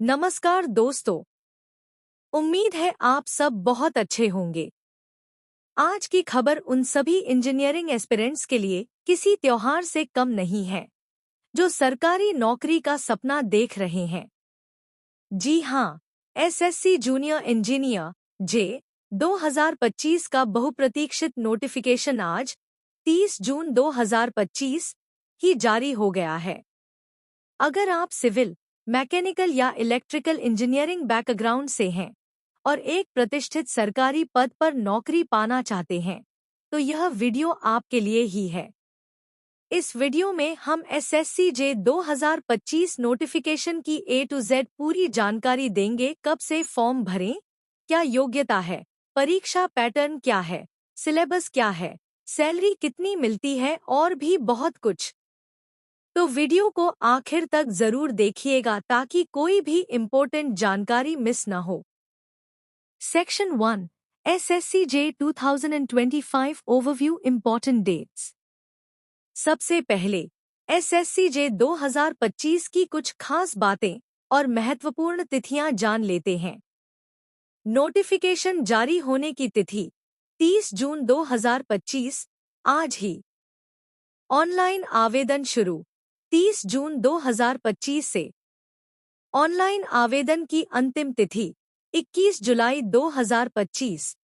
नमस्कार दोस्तों। उम्मीद है आप सब बहुत अच्छे होंगे। आज की खबर उन सभी इंजीनियरिंग एस्पिरेंट्स के लिए किसी त्योहार से कम नहीं है जो सरकारी नौकरी का सपना देख रहे हैं। जी हाँ, एसएससी जूनियर इंजीनियर जे 2025 का बहुप्रतीक्षित नोटिफिकेशन आज 30 जून 2025 ही जारी हो गया है। अगर आप सिविल, मैकेनिकल या इलेक्ट्रिकल इंजीनियरिंग बैकग्राउंड से हैं और एक प्रतिष्ठित सरकारी पद पर नौकरी पाना चाहते हैं, तो यह वीडियो आपके लिए ही है। इस वीडियो में हम एसएससी जे 2025 नोटिफिकेशन की A to Z पूरी जानकारी देंगे। कब से फॉर्म भरें, क्या योग्यता है, परीक्षा पैटर्न क्या है, सिलेबस क्या है, सैलरी कितनी मिलती है और भी बहुत कुछ। तो वीडियो को आखिर तक जरूर देखिएगा ताकि कोई भी इम्पोर्टेंट जानकारी मिस न हो। सेक्शन 1 एसएससी जे 2025 ओवरव्यू इम्पोर्टेंट डेट्स। सबसे पहले एसएससी जे 2025 की कुछ खास बातें और महत्वपूर्ण तिथियां जान लेते हैं। नोटिफिकेशन जारी होने की तिथि 30 जून 2025 आज ही। ऑनलाइन आवेदन शुरू 30 जून 2025 से। ऑनलाइन आवेदन की अंतिम तिथि 21 जुलाई 2025।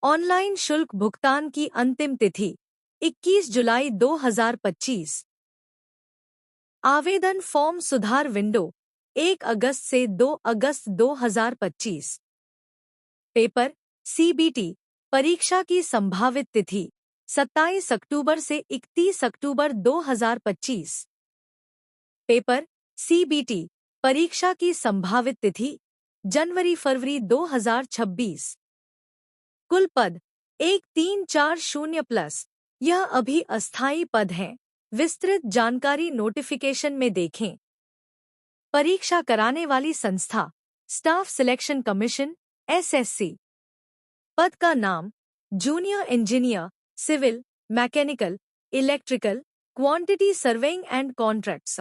ऑनलाइन शुल्क भुगतान की अंतिम तिथि 21 जुलाई 2025। आवेदन फॉर्म सुधार विंडो 1 अगस्त से 2 अगस्त 2025। पेपर सीबीटी परीक्षा की संभावित तिथि 27 अक्टूबर से 31 अक्टूबर 2025। पेपर सीबीटी परीक्षा की संभावित तिथि जनवरी-फरवरी 2026। कुल पद 1340+। यह अभी अस्थायी पद हैं। विस्तृत जानकारी नोटिफिकेशन में देखें। परीक्षा कराने वाली संस्था स्टाफ सिलेक्शन कमीशन एसएससी। पद का नाम junior engineer civil, mechanical, electrical, quantity surveying and contracts.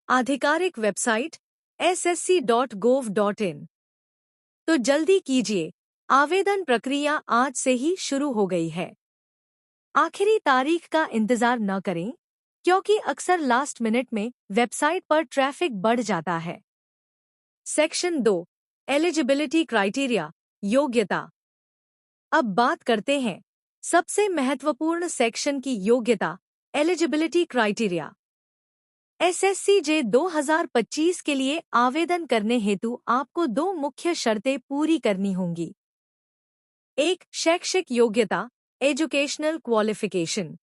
आधिकारिक वेबसाइट ssc.gov.in। तो जल्दी कीजिए, आवेदन प्रक्रिया आज से ही शुरू हो गई है। आखिरी तारीख का इंतजार न करें, क्योंकि अक्सर लास्ट मिनट में वेबसाइट पर ट्रैफिक बढ़ जाता है। सेक्शन 2 एलिजिबिलिटी क्राइटेरिया योग्यता। अब बात करते हैं सबसे महत्वपूर्ण सेक्शन की योग्यता एलिजिबिलिटी क्राइटेरिया। एसएससी जे 2025 के लिए आवेदन करने हेतु आपको 2 मुख्य शर्तें पूरी करनी होंगी। 1 शैक्षिक योग्यता एजुकेशनल क्वालिफिकेशन।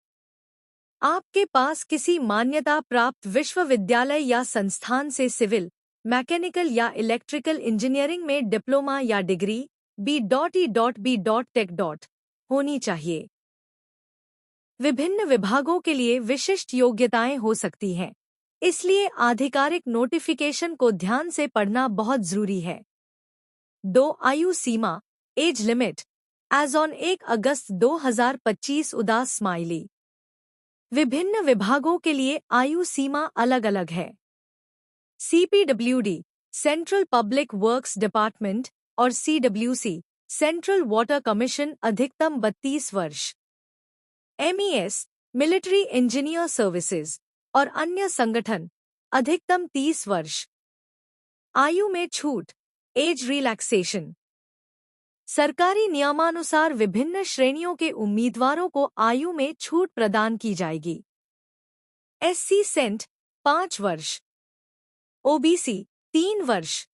आपके पास किसी मान्यता प्राप्त विश्वविद्यालय या संस्थान से सिविल, मैकेनिकल या इलेक्ट्रिकल इंजीनियरिंग में डिप्लोमा या डिग्री B.E.B.Tech. होनी चाहिए। विभिन्न विभागों के लिए विशिष्ट योग्यताएं हो सकती हैं, इसलिए आधिकारिक नोटिफिकेशन को ध्यान से पढ़ना बहुत जरूरी है। 2 आयु सीमा एज लिमिट एज ऑन 1 अगस्त 2025 उदास स्माइली। विभिन्न विभागों के लिए आयु सीमा अलग अलग है। CPWD central public works department और सीडब्ल्यूसी सेंट्रल वाटर कमीशन अधिकतम 32 वर्ष। एमईएस मिलिट्री इंजीनियर सर्विसेज और अन्य संगठन अधिकतम 30 वर्ष। आयु में छूट एज रिलैक्सेशन। सरकारी नियमानुसार विभिन्न श्रेणियों के उम्मीदवारों को आयु में छूट प्रदान की जाएगी। एससी सेंट 5 वर्ष, ओबीसी 3 वर्ष,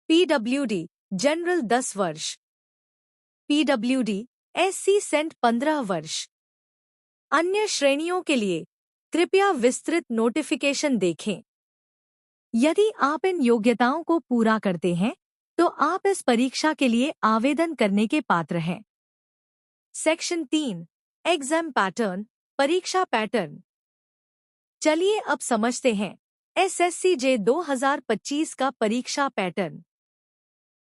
पीडब्ल्यूडी जनरल 10 वर्ष, पीडब्ल्यूडी एससी सेंट 15 वर्ष। अन्य श्रेणियों के लिए कृपया विस्तृत नोटिफिकेशन देखें। यदि आप इन योग्यताओं को पूरा करते हैं तो आप इस परीक्षा के लिए आवेदन करने के पात्र हैं। सेक्शन 3 एग्जाम पैटर्न परीक्षा पैटर्न। चलिए अब समझते हैं एसएससी जे 2025 का परीक्षा पैटर्न।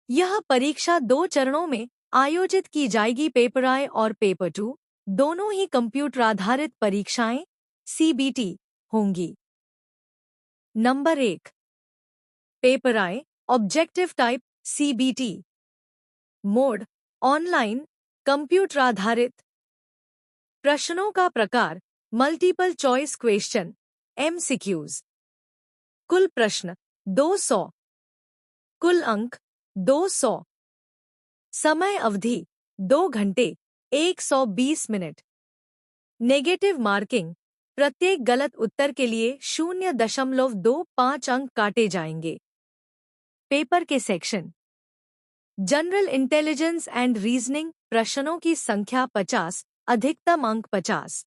यह परीक्षा 2 चरणों में आयोजित की जाएगी। पेपर I और पेपर 2 दोनों ही कंप्यूटर आधारित परीक्षाएं सीबीटी होंगी। Number 1 paper I, objective type, CBT. Mode, online, computer आधारित। प्रश्नों का प्रकार, मल्टीपल चॉइस क्वेश्चन, एमसीक्यूज। कुल प्रश्न 200। कुल अंक 200। समय अवधि 2 घंटे 120 मिनट। नेगेटिव मार्किंग, प्रत्येक गलत उत्तर के लिए 0.25 अंक काटे जाएंगे। पेपर के section, general intelligence and reasoning, प्रश्नों की संख्या 50, अधिकतम अंक 50।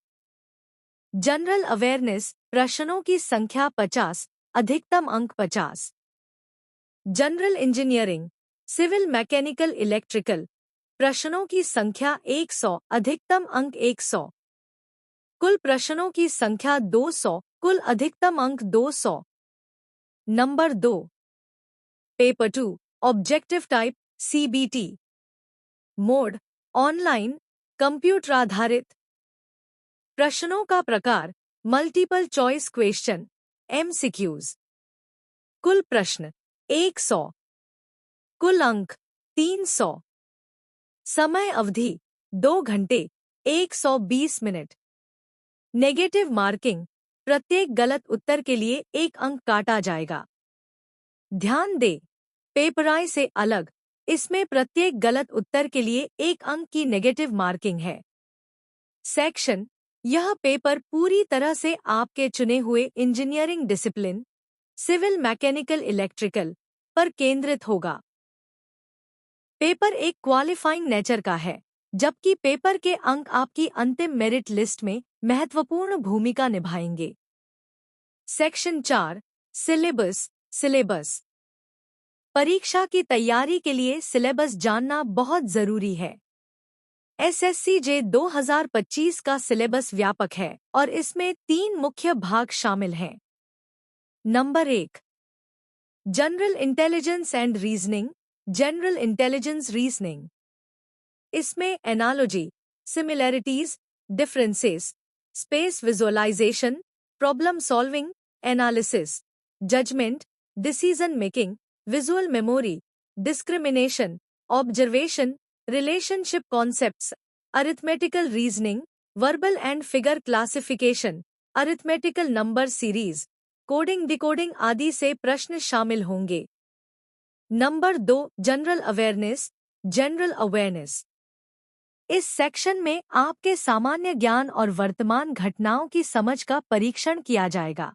जनरल अवेयरनेस, प्रश्नों की संख्या 50, अधिकतम अंक 50। General engineering, civil mechanical electrical, प्रश्नों की संख्या 100, अधिकतम अंक 100। कुल प्रश्नों की संख्या 200, कुल अधिकतम अंक 200। Number 2। Paper 2, objective type, CBT. Mode, online, computer आधारित। प्रश्नों का प्रकार, मल्टीपल चॉइस क्वेश्चन, एमसीक्यूज। कुल प्रश्न 100। कुल अंक 300। समय अवधि 2 घंटे 120 मिनट। नेगेटिव मार्किंग, प्रत्येक गलत उत्तर के लिए 1 अंक काटा जाएगा। ध्यान दें, पेपर आई से अलग, इसमें प्रत्येक गलत उत्तर के लिए 1 अंक की नेगेटिव मार्किंग है। सेक्शन, यह पेपर पूरी तरह से आपके चुने हुए engineering discipline, civil mechanical electrical पर केंद्रित होगा। पेपर एक क्वालिफाइंग नेचर का है, जबकि पेपर के अंक आपकी अंतिम मेरिट लिस्ट में महत्वपूर्ण भूमिका निभाएंगे। Section 4, syllabus. सिलेबस, परीक्षा की तैयारी के लिए सिलेबस जानना बहुत जरूरी है। एसएससीजे 2025 का सिलेबस व्यापक है और इसमें 3 मुख्य भाग शामिल हैं। Number 1, general intelligence and reasoning, general intelligence reasoning. इसमें analogy, similarities, differences, space visualisation, problem solving, analysis, judgement, decision making, visual memory, discrimination, observation, relationship concepts, arithmetical reasoning, verbal and figure classification, arithmetical number series, coding decoding आदि से प्रश्न शामिल होंगे। Number 2, general awareness, general awareness. इस section में आपके सामान्य ज्ञान और वर्तमान घटनाओं की समझ का परीक्षण किया जाएगा।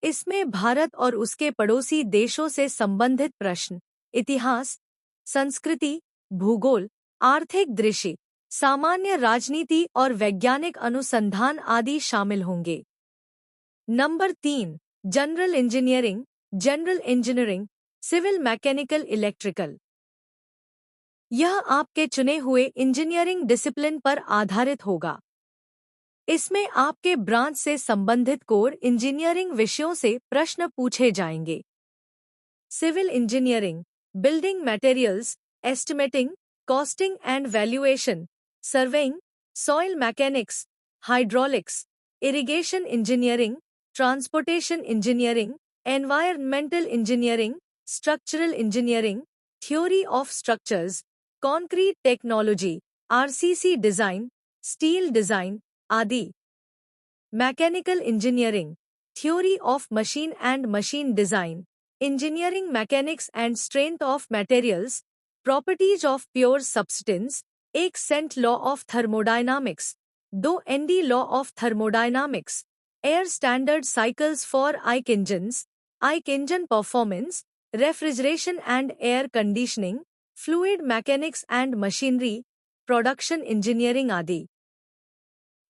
इसमें भारत और उसके पड़ोसी देशों से संबंधित प्रश्न, इतिहास, संस्कृति, भूगोल, आर्थिक दृष्टि, सामान्य राजनीति और वैज्ञानिक अनुसंधान आदि शामिल होंगे। Number 3, general engineering, general engineering, civil mechanical electrical. यह आपके चुने हुए इंजीनियरिंग डिसिप्लिन पर आधारित होगा। इसमें आपके ब्रांच से संबंधित कोर इंजीनियरिंग विषयों से प्रश्न पूछे जाएंगे। Civil engineering, building materials, estimating, costing and valuation, surveying, soil mechanics, hydraulics, irrigation engineering, transportation engineering, environmental engineering, structural engineering, theory of structures, concrete technology, RCC design, steel design आदि। Mechanical engineering, theory of machine and machine design, engineering mechanics and strength of materials, properties of pure substance, 1 सेंट law of thermodynamics, 2 ND law of thermodynamics, air standard cycles for IC engine performance, refrigeration and air conditioning, fluid mechanics and machinery, production engineering आदि।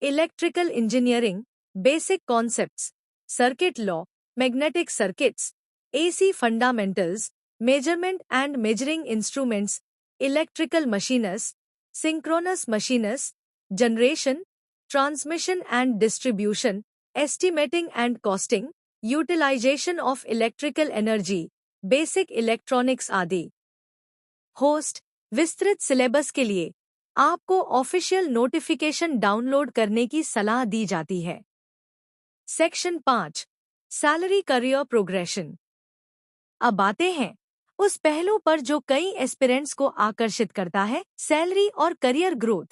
Electrical engineering, basic concepts, circuit law, magnetic circuits, AC fundamentals, measurement and measuring instruments, electrical machines, synchronous machines, generation, transmission and distribution, estimating and costing, utilization of electrical energy, basic electronics आदि। होस्ट, विस्तृत syllabus के लिए आपको official notification download करने की सलाह दी जाती है। Section 5, salary career progression. अब आते हैं उस पहलू पर जो कई एस्पिरेंट्स को आकर्षित करता है, सैलरी और करियर ग्रोथ।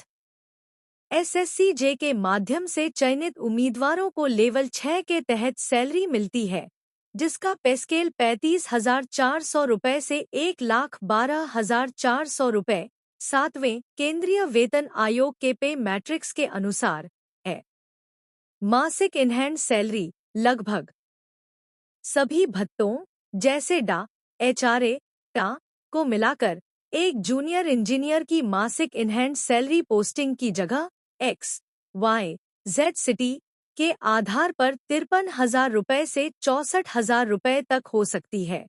एसएससी-जे के माध्यम से चयनित उम्मीदवारों को लेवल 6 के तहत सैलरी मिलती है, जिसका पे स्केल 35,400 रुपये से 1,12,400 रुपये 7वें केंद्रीय वेतन आयोग के पे मैट्रिक्स के अनुसार है। मासिक इनहैंड सैलरी लगभग सभी भत्तों जैसे डा, एचआरए, टा को मिलाकर एक जूनियर इंजीनियर की मासिक इनहैंड सैलरी पोस्टिंग की जगह एक्स, वाई, जेड सिटी के आधार पर 53,000 रुपये से 64,000 रुपये तक हो सकती है।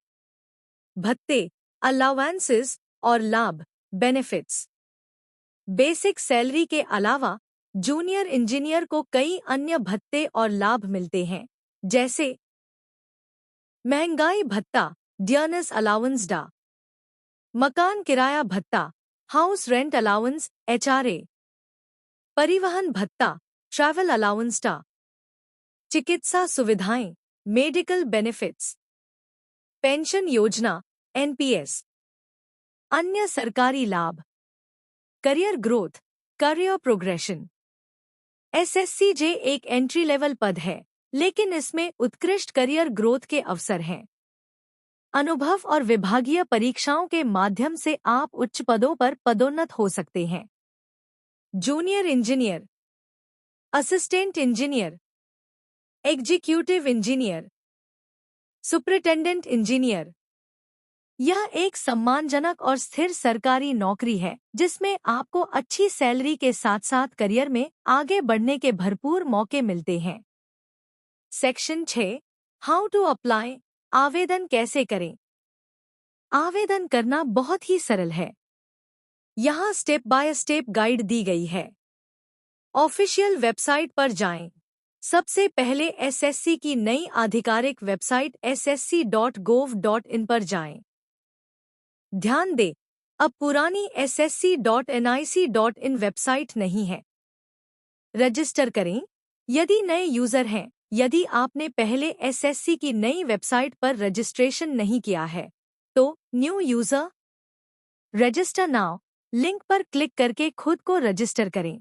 भत्ते, अलाउंसेस और लाभ बेनिफिट्स। बेसिक सैलरी के अलावा जूनियर इंजीनियर को कई अन्य भत्ते और लाभ मिलते हैं, जैसे महंगाई भत्ता, डियरनेस अलाउंस डा, मकान किराया भत्ता, हाउस रेंट अलाउंस एचआरए, परिवहन भत्ता, ट्रैवल अलाउंस डा, चिकित्सा सुविधाएं, मेडिकल बेनिफिट्स, पेंशन योजना, एनपीएस, अन्य सरकारी लाभ, करियर ग्रोथ, करियर प्रोग्रेशन। एसएससी-जे एक एंट्री लेवल पद है, लेकिन इसमें उत्कृष्ट करियर ग्रोथ के अवसर हैं। अनुभव और विभागीय परीक्षाओं के माध्यम से आप उच्च पदों पर पदोन्नत हो सकते हैं। Junior engineer, assistant engineer, executive engineer, superintendent engineer. यह एक सम्मानजनक और स्थिर सरकारी नौकरी है, जिसमें आपको अच्छी सैलरी के साथ साथ करियर में आगे बढ़ने के भरपूर मौके मिलते हैं। सेक्शन 6, हाउ टू अप्लाई, आवेदन कैसे करें। आवेदन करना बहुत ही सरल है। यहाँ स्टेप बाय स्टेप गाइड दी गई है। ऑफिशियल वेबसाइट पर जाएं। सबसे पहले एसएससी की नई आधिकारिक वेबसाइट ssc.gov.in पर जाएं। ध्यान दें, अब पुरानी ssc.nic.in वेबसाइट नहीं है। रजिस्टर करें यदि नए यूजर हैं। यदि आपने पहले एसएससी की नई वेबसाइट पर रजिस्ट्रेशन नहीं किया है, तो new user register now link पर क्लिक करके खुद को रजिस्टर करें।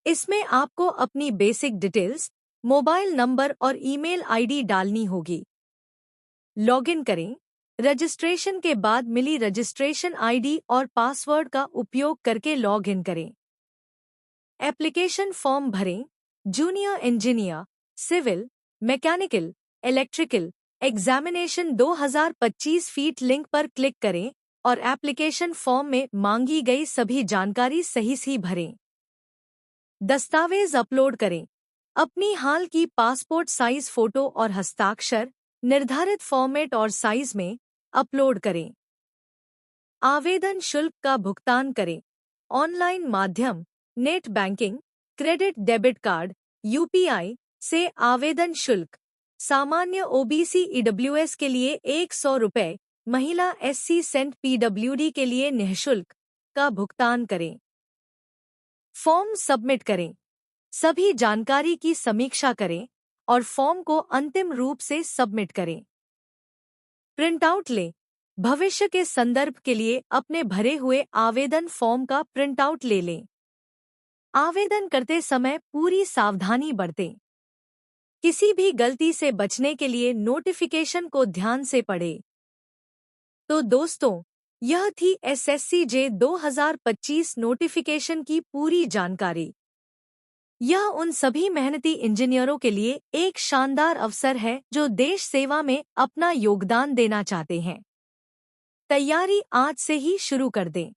इसमें आपको अपनी बेसिक डिटेल्स, मोबाइल नंबर और ईमेल आईडी डालनी होगी। लॉगिन करें। रजिस्ट्रेशन के बाद मिली रजिस्ट्रेशन आईडी और पासवर्ड का उपयोग करके लॉग इन करें। एप्लीकेशन फॉर्म भरें। Junior engineer, civil, mechanical, electrical examination 2025 feet link पर क्लिक करें और एप्लीकेशन फॉर्म में मांगी गई सभी जानकारी सही भरें। दस्तावेज अपलोड करें। अपनी हाल की पासपोर्ट साइज फोटो और हस्ताक्षर निर्धारित फॉर्मेट और साइज में अपलोड करें। आवेदन शुल्क का भुगतान करें। ऑनलाइन माध्यम, net banking, credit debit card, UPI से आवेदन शुल्क। सामान्य ओबीसी ईडब्ल्यूएस के लिए 100 रुपये, महिला एससी सेंट पीडब्ल्यूडी के लिए निःशुल्क का भुगतान करें। फॉर्म सबमिट करें। सभी जानकारी की समीक्षा करें और फॉर्म को अंतिम रूप से सबमिट करें। प्रिंटआउट लें। भविष्य के संदर्भ के लिए अपने भरे हुए आवेदन फॉर्म का प्रिंटआउट ले लें। आवेदन करते समय पूरी सावधानी बरतें। किसी भी गलती से बचने के लिए नोटिफिकेशन को ध्यान से पढ़ें। तो दोस्तों, यह थी एसएससी-जे 2025 नोटिफिकेशन की पूरी जानकारी। यह उन सभी मेहनती इंजीनियरों के लिए एक शानदार अवसर है जो देश सेवा में अपना योगदान देना चाहते हैं। तैयारी आज से ही शुरू कर दें।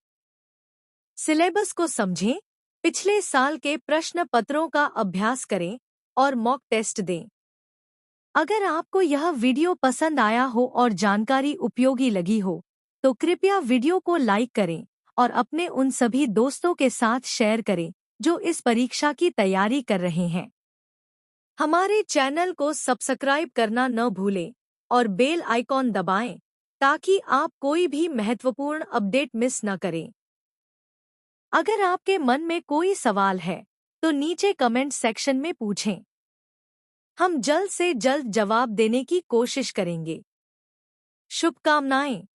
सिलेबस को समझें, पिछले साल के प्रश्न पत्रों का अभ्यास करें और मॉक टेस्ट दें। अगर आपको यह वीडियो पसंद आया हो और जानकारी उपयोगी लगी हो, तो कृपया वीडियो को लाइक करें और अपने उन सभी दोस्तों के साथ शेयर करें जो इस परीक्षा की तैयारी कर रहे हैं। हमारे चैनल को सब्सक्राइब करना न भूलें और बेल आइकॉन दबाएं ताकि आप कोई भी महत्वपूर्ण अपडेट मिस न करें। अगर आपके मन में कोई सवाल है, तो नीचे कमेंट सेक्शन में पूछें। हम जल्द से जल्द जवाब देने की कोशिश करेंगे। शुभकामनाएं।